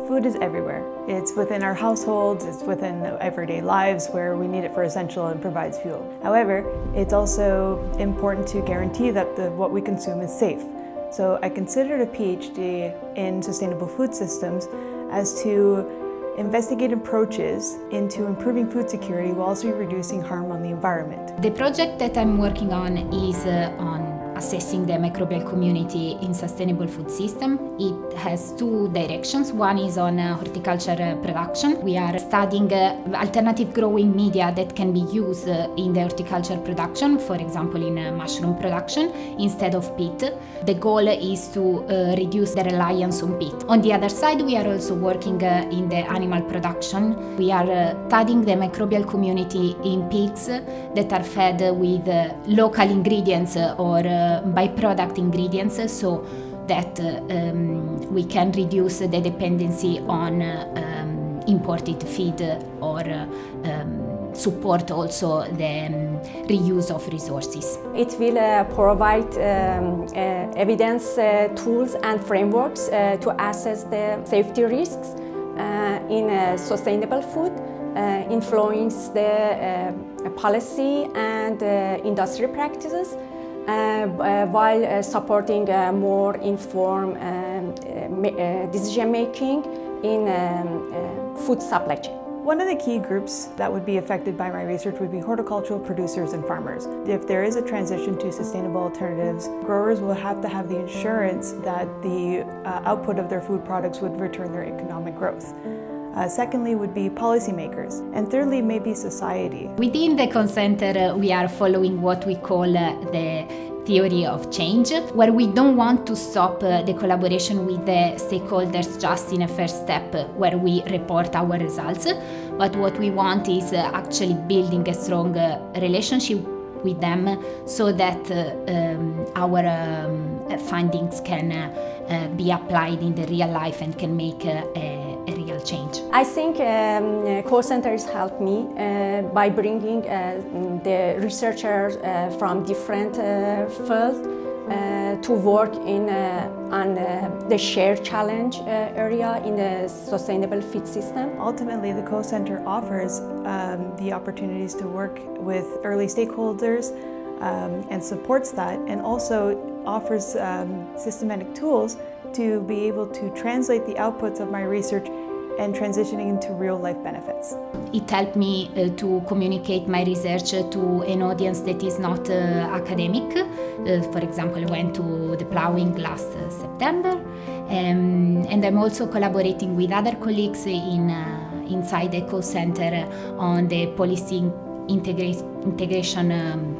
Food is everywhere. It's within our households, it's within everyday lives where we need it for essential and provides fuel. However, it's also important to guarantee that what we consume is safe. So I considered a PhD in sustainable food systems as to investigate approaches into improving food security while also reducing harm on the environment. The project that I'm working on is on assessing the microbial community in sustainable food system. It has two directions. One is on horticulture production. We are studying alternative growing media that can be used in the horticulture production, for example in mushroom production, instead of peat. The goal is to reduce the reliance on peat. On the other side, we are also working in the animal production. We are studying the microbial community in pigs that are fed with local ingredients or byproduct ingredients, so that we can reduce the dependency on imported feed or support also the reuse of resources. It will provide evidence tools and frameworks to assess the safety risks in sustainable food, influence the policy and industry practices, while supporting more informed decision-making in food supply chain. One of the key groups that would be affected by my research would be horticultural producers and farmers. If there is a transition to sustainable alternatives, growers will have to have the assurance that the output of their food products would return their economic growth. Secondly would be policymakers. And thirdly, maybe society. Within the Call Center, we are following what we call the theory of change, where we don't want to stop the collaboration with the stakeholders just in a first step where we report our results, but what we want is actually building a strong relationship with them so that our findings can be applied in the real life and can make a real change. I think call centers help me by bringing the researchers from different fields to work on the shared challenge area in the sustainable food system. Ultimately, the co-center offers the opportunities to work with early stakeholders and supports that, and also offers systematic tools to be able to translate the outputs of my research and transitioning into real-life benefits. It helped me to communicate my research to an audience that is not academic. For example, I went to the ploughing last September, and I'm also collaborating with other colleagues inside the Eco Center on the policy integration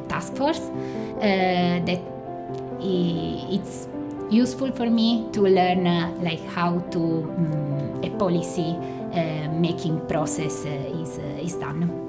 task force. That it's useful for me to learn like how to a policy making process is done.